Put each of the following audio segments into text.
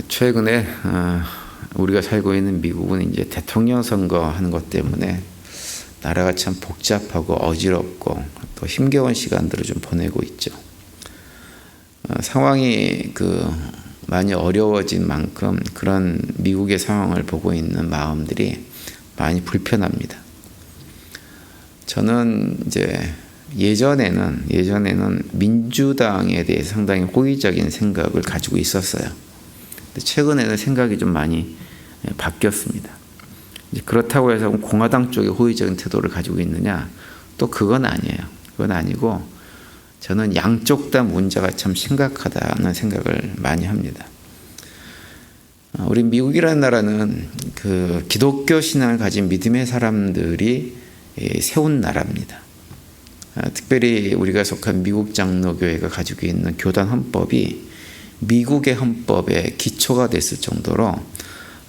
최근에 우리가 살고 있는 미국은 이제 대통령 선거하는 것 때문에 나라가 참 복잡하고 어지럽고 또 힘겨운 시간들을 좀 보내고 있죠. 상황이 많이 어려워진 만큼 그런 미국의 상황을 보고 있는 마음들이 많이 불편합니다. 저는 이제 예전에는 민주당에 대해서 상당히 호의적인 생각을 가지고 있었어요. 근데 최근에는 생각이 좀 많이 바뀌었습니다. 이제 그렇다고 해서 공화당 쪽에 호의적인 태도를 가지고 있느냐? 또 그건 아니에요. 그건 아니고 저는 양쪽 다 문제가 참 심각하다는 생각을 많이 합니다. 우리 미국이라는 나라는 기독교 신앙을 가진 믿음의 사람들이 세운 나라입니다. 특별히 우리가 속한 미국 장로교회가 가지고 있는 교단 헌법이 미국의 헌법의 기초가 됐을 정도로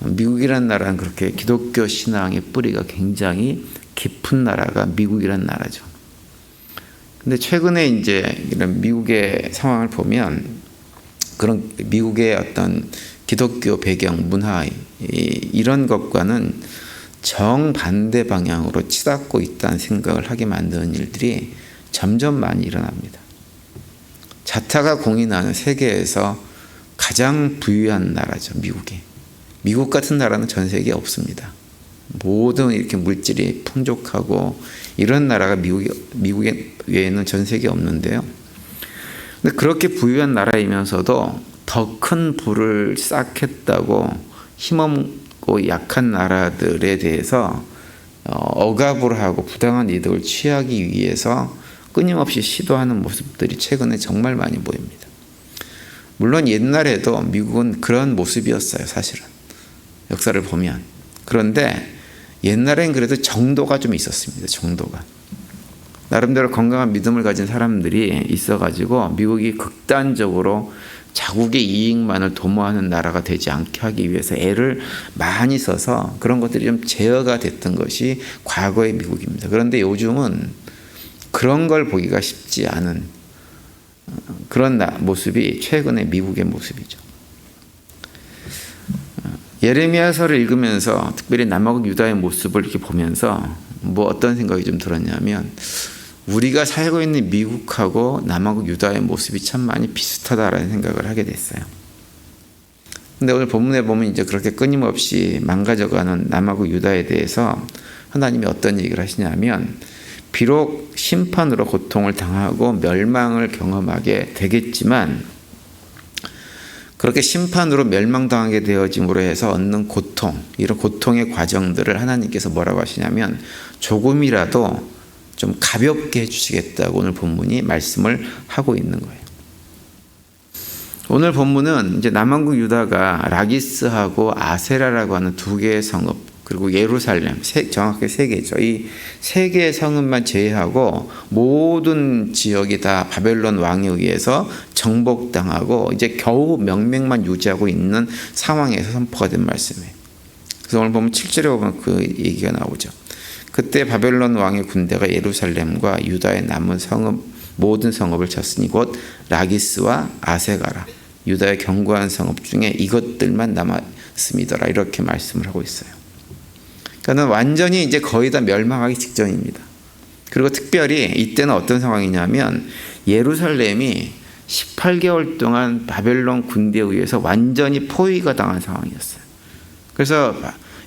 미국이라는 나라는 그렇게 기독교 신앙의 뿌리가 굉장히 깊은 나라가 미국이라는 나라죠. 근데 최근에 이제 이런 미국의 상황을 보면 그런 미국의 어떤 기독교 배경, 문화 이런 것과는 정반대 방향으로 치닫고 있다는 생각을 하게 만드는 일들이 점점 많이 일어납니다. 자타가 공인하는 세계에서 가장 부유한 나라죠, 미국이. 미국 같은 나라는 전 세계에 없습니다. 모든 이렇게 물질이 풍족하고 이런 나라가 미국 외에는 전 세계에 없는데요. 근데 그렇게 부유한 나라이면서도 더 큰 부를 쌓겠다고 힘없고 약한 나라들에 대해서 억압을 하고 부당한 이득을 취하기 위해서 끊임없이 시도하는 모습들이 최근에 정말 많이 보입니다. 물론 옛날에도 미국은 그런 모습이었어요, 사실은. 역사를 보면. 그런데 옛날엔 그래도 정도가 좀 있었습니다. 정도가. 나름대로 건강한 믿음을 가진 사람들이 있어가지고 미국이 극단적으로 자국의 이익만을 도모하는 나라가 되지 않게 하기 위해서 애를 많이 써서 그런 것들이 좀 제어가 됐던 것이 과거의 미국입니다. 그런데 요즘은 그런 걸 보기가 쉽지 않은 그런 모습이 최근의 미국의 모습이죠. 예레미야서를 읽으면서 특별히 남아국 유다의 모습을 이렇게 보면서 어떤 생각이 좀 들었냐면 우리가 살고 있는 미국하고 남아국 유다의 모습이 참 많이 비슷하다라는 생각을 하게 됐어요. 근데 오늘 본문에 보면 이제 그렇게 끊임없이 망가져가는 남아국 유다에 대해서 하나님이 어떤 얘기를 하시냐면 비록 심판으로 고통을 당하고 멸망을 경험하게 되겠지만 그렇게 심판으로 멸망당하게 되어짐으로 해서 얻는 고통, 이런 고통의 과정들을 하나님께서 뭐라고 하시냐면 조금이라도 좀 가볍게 해주시겠다고 오늘 본문이 말씀을 하고 있는 거예요. 오늘 본문은 이제 남왕국 유다가 라기스하고 아세라라고 하는 두 개의 성읍, 그리고 예루살렘, 정확하게 세 개죠. 이 세 개의 성읍만 제외하고 모든 지역이 다 바벨론 왕에 의해서 정복당하고 이제 겨우 명맥만 유지하고 있는 상황에서 선포가 된 말씀이에요. 그래서 오늘 보면 7절에 보면 그 얘기가 나오죠. 그때 바벨론 왕의 군대가 예루살렘과 유다의 남은 성읍 모든 성읍을 쳤으니 곧 라기스와 아세가라 유다의 견고한 성읍 중에 이것들만 남았음이더라 이렇게 말씀을 하고 있어요. 그러니까 완전히 이제 거의 다 멸망하기 직전입니다. 그리고 특별히 이때는 어떤 상황이냐면 예루살렘이 18개월 동안 바벨론 군대에 의해서 완전히 포위가 당한 상황이었어요. 그래서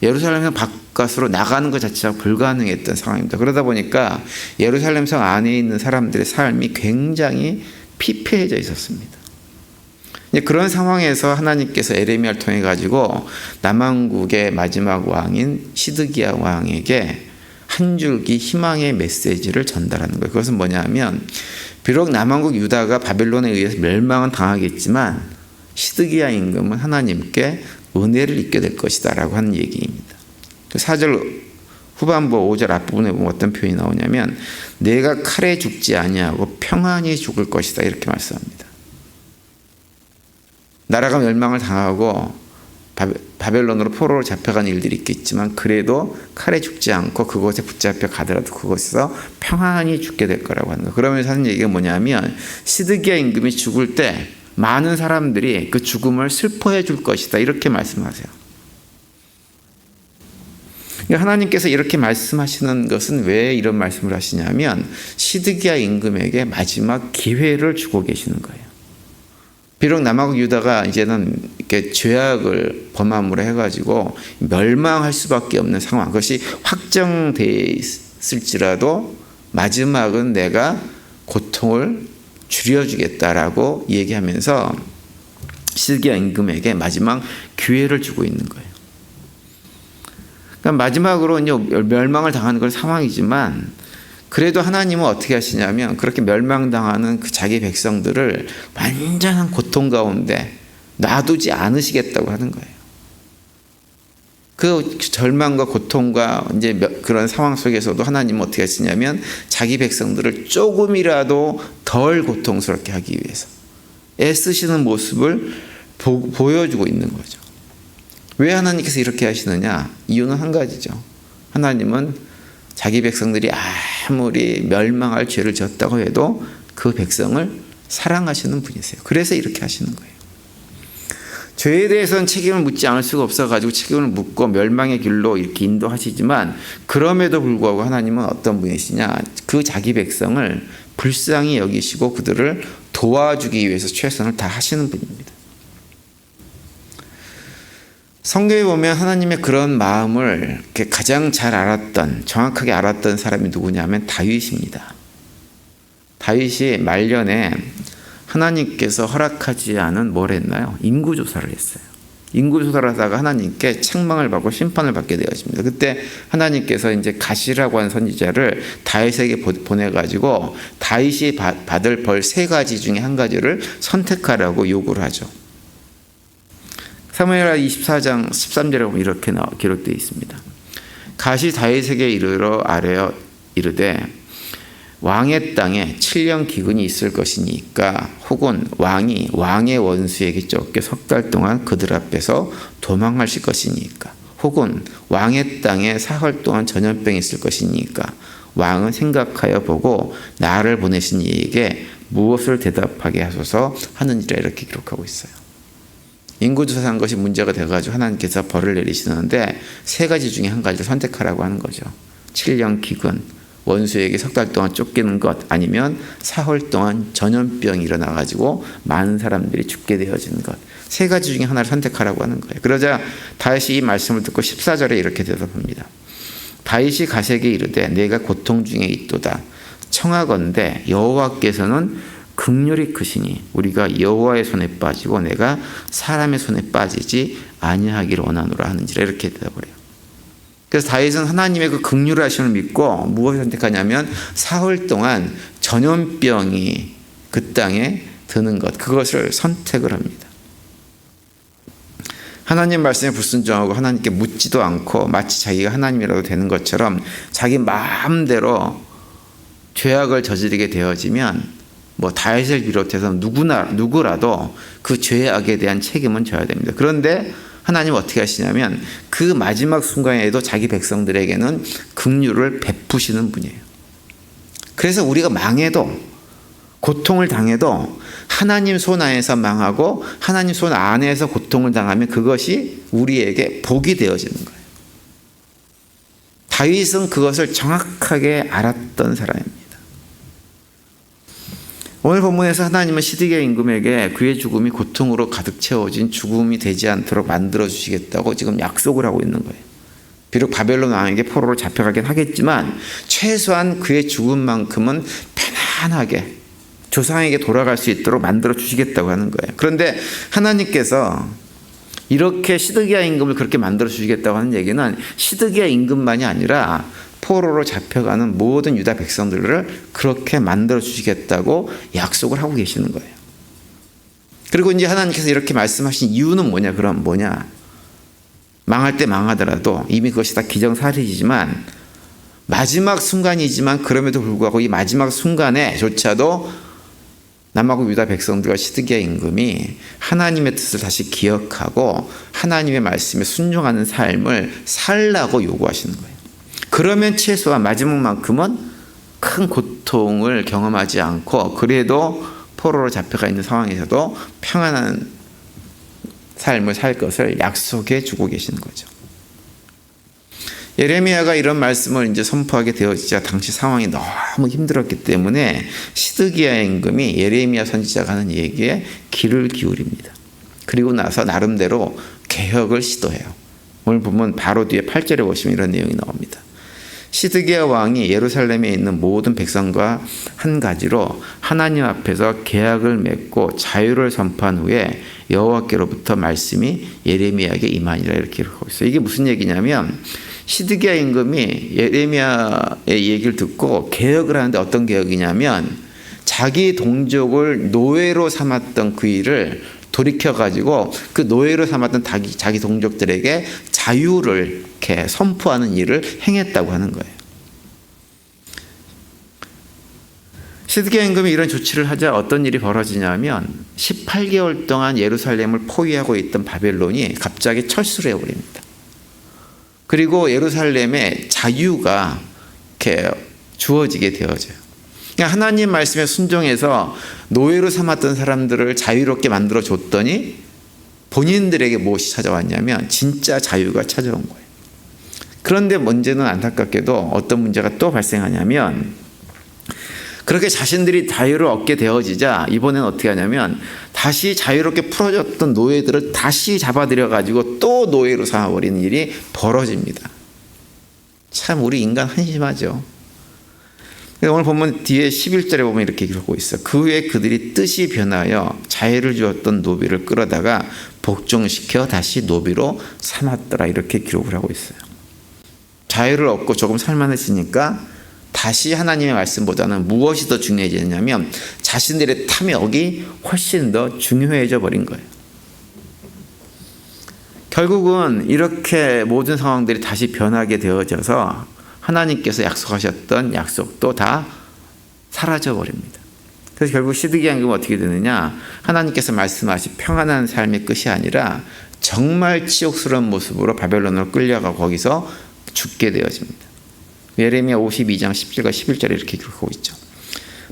예루살렘 바깥으로 나가는 것 자체가 불가능했던 상황입니다. 그러다 보니까 예루살렘 성 안에 있는 사람들의 삶이 굉장히 피폐해져 있었습니다. 그런 상황에서 하나님께서 에레미야를 통해 가지고 남왕국의 마지막 왕인 시드기야 왕에게 한 줄기 희망의 메시지를 전달하는 거예요. 그것은 뭐냐면 비록 남왕국 유다가 바벨론에 의해서 멸망은 당하겠지만 시드기야 임금은 하나님께 은혜를 입게 될 것이다 라고 하는 얘기입니다. 4절 후반부 5절 앞부분에 보면 어떤 표현이 나오냐면 내가 칼에 죽지 아니하고 평안히 죽을 것이다 이렇게 말씀합니다. 나라가 멸망을 당하고 바벨론으로 포로로 잡혀간 일들이 있겠지만 그래도 칼에 죽지 않고 그곳에 붙잡혀 가더라도 그곳에서 평안히 죽게 될 거라고 하는 거예요. 그러면서 하는 얘기가 뭐냐면 시드기야 임금이 죽을 때 많은 사람들이 그 죽음을 슬퍼해 줄 것이다. 이렇게 말씀하세요. 하나님께서 이렇게 말씀하시는 것은 왜 이런 말씀을 하시냐면 시드기야 임금에게 마지막 기회를 주고 계시는 거예요. 비록 남하고 유다가 이제는 이렇게 죄악을 범함으로 해가지고 멸망할 수밖에 없는 상황, 그것이 확정돼 있을지라도 마지막은 내가 고통을 줄여주겠다라고 얘기하면서 시드기야 임금에게 마지막 기회를 주고 있는 거예요. 그러니까 마지막으로 이제 멸망을 당하는 건 상황이지만 그래도 하나님은 어떻게 하시냐면 그렇게 멸망당하는 그 자기 백성들을 완전한 고통 가운데 놔두지 않으시겠다고 하는 거예요. 그 절망과 고통과 이제 그런 상황 속에서도 하나님은 어떻게 하시냐면 자기 백성들을 조금이라도 덜 고통스럽게 하기 위해서 애쓰시는 모습을 보여주고 있는 거죠. 왜 하나님께서 이렇게 하시느냐? 이유는 한 가지죠. 하나님은 자기 백성들이 아무리 멸망할 죄를 졌다고 해도 그 백성을 사랑하시는 분이세요. 그래서 이렇게 하시는 거예요. 죄에 대해서는 책임을 묻지 않을 수가 없어가지고 책임을 묻고 멸망의 길로 이렇게 인도하시지만 그럼에도 불구하고 하나님은 어떤 분이시냐? 그 자기 백성을 불쌍히 여기시고 그들을 도와주기 위해서 최선을 다하시는 분입니다. 성경에 보면 하나님의 그런 마음을 가장 잘 알았던, 정확하게 알았던 사람이 누구냐면 다윗입니다. 다윗이 말년에 하나님께서 허락하지 않은 뭘 했나요? 인구조사를 했어요. 인구조사를 하다가 하나님께 책망을 받고 심판을 받게 되었습니다. 그때 하나님께서 이제 가시라고 하는 선지자를 다윗에게 보내가지고 다윗이 받을 벌 3가지 중에 한 가지를 선택하라고 요구를 하죠. 사무엘하 24장 13절에 보면 이렇게 기록되어 있습니다. 가시 다윗에게 이르러 아뢰어 이르되 왕의 땅에 7년 기근이 있을 것이니까 혹은 왕이 왕의 원수에게 쫓겨 3달 동안 그들 앞에서 도망하실 것이니까 혹은 왕의 땅에 사흘 동안 전염병이 있을 것이니까 왕은 생각하여 보고 나를 보내신 이에게 무엇을 대답하게 하소서 하느니라 이렇게 기록하고 있어요. 인구조사한 것이 문제가 돼가지고 하나님께서 벌을 내리시는데 3가지 중에 한 가지를 선택하라고 하는 거죠. 7년 기근, 원수에게 3달 동안 쫓기는 것, 아니면 사흘 동안 전염병이 일어나가지고 많은 사람들이 죽게 되어지는 것. 3가지 중에 하나를 선택하라고 하는 거예요. 그러자 다윗이 이 말씀을 듣고 14절에 이렇게 대답합니다. 다윗이 가세에게 이르되 내가 고통 중에 있도다. 청하건대 여호와께서는 긍휼이 크시니 우리가 여호와의 손에 빠지고 내가 사람의 손에 빠지지 아니하기를 원하노라 하는지라 이렇게 대답을 해요. 그래서 다윗은 하나님의 그 긍휼하심을 믿고 무엇을 선택하냐면 사흘 동안 전염병이 그 땅에 드는 것, 그것을 선택을 합니다. 하나님 말씀에 불순종하고 하나님께 묻지도 않고 마치 자기가 하나님이라도 되는 것처럼 자기 마음대로 죄악을 저지르게 되어지면 다윗을 비롯해서 누구라도 그 죄악에 대한 책임은 져야 됩니다. 그런데 하나님은 어떻게 하시냐면 그 마지막 순간에도 자기 백성들에게는 긍휼을 베푸시는 분이에요. 그래서 우리가 망해도 고통을 당해도 하나님 손 안에서 망하고 하나님 손 안에서 고통을 당하면 그것이 우리에게 복이 되어지는 거예요. 다윗은 그것을 정확하게 알았던 사람입니다. 오늘 본문에서 하나님은 시드기야 임금에게 그의 죽음이 고통으로 가득 채워진 죽음이 되지 않도록 만들어 주시겠다고 지금 약속을 하고 있는 거예요. 비록 바벨론 왕에게 포로로 잡혀가긴 하겠지만 최소한 그의 죽음만큼은 편안하게 조상에게 돌아갈 수 있도록 만들어 주시겠다고 하는 거예요. 그런데 하나님께서 이렇게 시드기야 임금을 그렇게 만들어 주시겠다고 하는 얘기는 시드기야 임금만이 아니라 포로로 잡혀가는 모든 유다 백성들을 그렇게 만들어 주시겠다고 약속을 하고 계시는 거예요. 그리고 이제 하나님께서 이렇게 말씀하신 이유는 뭐냐? 그럼 뭐냐? 망할 때 망하더라도 이미 그것이 다 기정사실이지만 마지막 순간이지만 그럼에도 불구하고 이 마지막 순간에조차도 남하고 유다 백성들과 시드기야 임금이 하나님의 뜻을 다시 기억하고 하나님의 말씀에 순종하는 삶을 살라고 요구하시는 거예요. 그러면 최소한 마지막만큼은 큰 고통을 경험하지 않고 그래도 포로로 잡혀가 있는 상황에서도 평안한 삶을 살 것을 약속해 주고 계시는 거죠. 예레미야가 이런 말씀을 이제 선포하게 되어지자 당시 상황이 너무 힘들었기 때문에 시드기야 임금이 예레미야 선지자가 하는 얘기에 귀를 기울입니다. 그리고 나서 나름대로 개혁을 시도해요. 오늘 보면 바로 뒤에 8절에 보시면 이런 내용이 나옵니다. 시드기야 왕이 예루살렘에 있는 모든 백성과 한 가지로 하나님 앞에서 계약을 맺고 자유를 선포한 후에 여호와께로부터 말씀이 예레미야에게 임하니라 이렇게 하고 있어요. 이게 무슨 얘기냐면 시드기야 임금이 예레미야의 얘기를 듣고 개혁을 하는데 어떤 개혁이냐면 자기 동족을 노예로 삼았던 그 일을 돌이켜가지고 그 노예로 삼았던 자기 동족들에게 자유를 이렇게 선포하는 일을 행했다고 하는 거예요. 시드기야 임금이 이런 조치를 하자 어떤 일이 벌어지냐면 18개월 동안 예루살렘을 포위하고 있던 바벨론이 갑자기 철수를 해버립니다. 그리고 예루살렘에 자유가 이렇게 주어지게 되어져요. 하나님 말씀에 순종해서 노예로 삼았던 사람들을 자유롭게 만들어 줬더니 본인들에게 무엇이 찾아왔냐면 진짜 자유가 찾아온 거예요. 그런데 문제는 안타깝게도 어떤 문제가 또 발생하냐면 그렇게 자신들이 자유를 얻게 되어지자 이번엔 어떻게 하냐면 다시 자유롭게 풀어졌던 노예들을 다시 잡아들여가지고 또 노예로 삼아버리는 일이 벌어집니다. 참 우리 인간 한심하죠. 오늘 보면 뒤에 11절에 보면 이렇게 기록하고 있어요. 그 후에 그들이 뜻이 변하여 자유를 주었던 노비를 끌어다가 복종시켜 다시 노비로 삼았더라 이렇게 기록을 하고 있어요. 자유를 얻고 조금 살만해지니까 다시 하나님의 말씀보다는 무엇이 더 중요해지냐면 자신들의 탐욕이 훨씬 더 중요해져 버린 거예요. 결국은 이렇게 모든 상황들이 다시 변하게 되어져서 하나님께서 약속하셨던 약속도 다 사라져 버립니다. 그래서 결국 시드기야 임금은 어떻게 되느냐? 하나님께서 말씀하신 평안한 삶의 끝이 아니라 정말 치욕스러운 모습으로 바벨론으로 끌려가고 거기서 죽게 되어집니다. 예레미야 52장 10절과 11절에 이렇게 기록하고 있죠.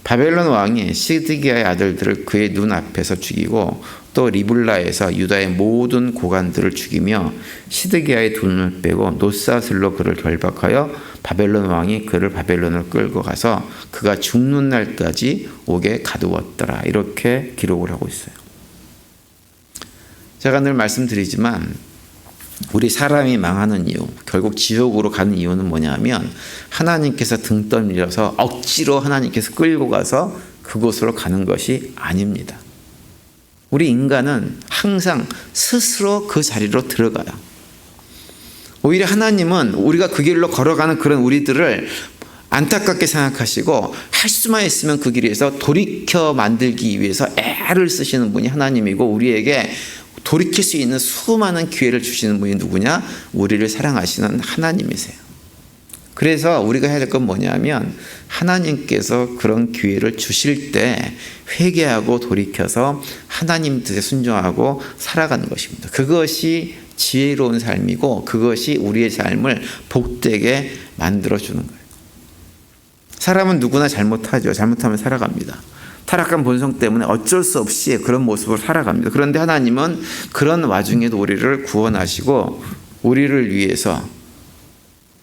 바벨론 왕이 시드기야의 아들들을 그의 눈 앞에서 죽이고 또 리블라에서 유다의 모든 고관들을 죽이며 시드기야의 눈을 빼고 놋사슬로 그를 결박하여 바벨론 왕이 그를 바벨론으로 끌고 가서 그가 죽는 날까지 옥에 가두었더라 이렇게 기록을 하고 있어요. 제가 늘 말씀드리지만 우리 사람이 망하는 이유, 결국 지옥으로 가는 이유는 뭐냐면 하나님께서 등 떠밀려서 억지로 하나님께서 끌고 가서 그곳으로 가는 것이 아닙니다. 우리 인간은 항상 스스로 그 자리로 들어가요. 오히려 하나님은 우리가 그 길로 걸어가는 그런 우리들을 안타깝게 생각하시고 할 수만 있으면 그 길에서 돌이켜 만들기 위해서 애를 쓰시는 분이 하나님이고 우리에게 돌이킬 수 있는 수많은 기회를 주시는 분이 누구냐? 우리를 사랑하시는 하나님이세요. 그래서 우리가 해야 될 건 뭐냐면 하나님께서 그런 기회를 주실 때 회개하고 돌이켜서 하나님 뜻에 순종하고 살아가는 것입니다. 그것이 지혜로운 삶이고 그것이 우리의 삶을 복되게 만들어주는 거예요. 사람은 누구나 잘못하죠. 잘못하면 살아갑니다. 타락한 본성 때문에 어쩔 수 없이 그런 모습으로 살아갑니다. 그런데 하나님은 그런 와중에도 우리를 구원하시고 우리를 위해서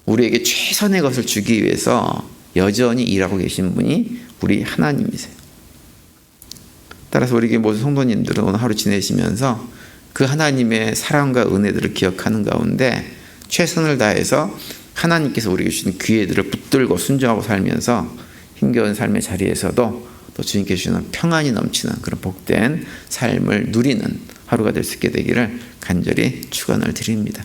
우리에게 최선의 것을 주기 위해서 여전히 일하고 계신 분이 우리 하나님이세요. 따라서 우리 모든 성도님들은 오늘 하루 지내시면서 그 하나님의 사랑과 은혜들을 기억하는 가운데 최선을 다해서 하나님께서 우리에게 주신 기회들을 붙들고 순종하고 살면서 힘겨운 삶의 자리에서도 또 주님께 주시는 평안이 넘치는 그런 복된 삶을 누리는 하루가 될 수 있게 되기를 간절히 축원을 드립니다.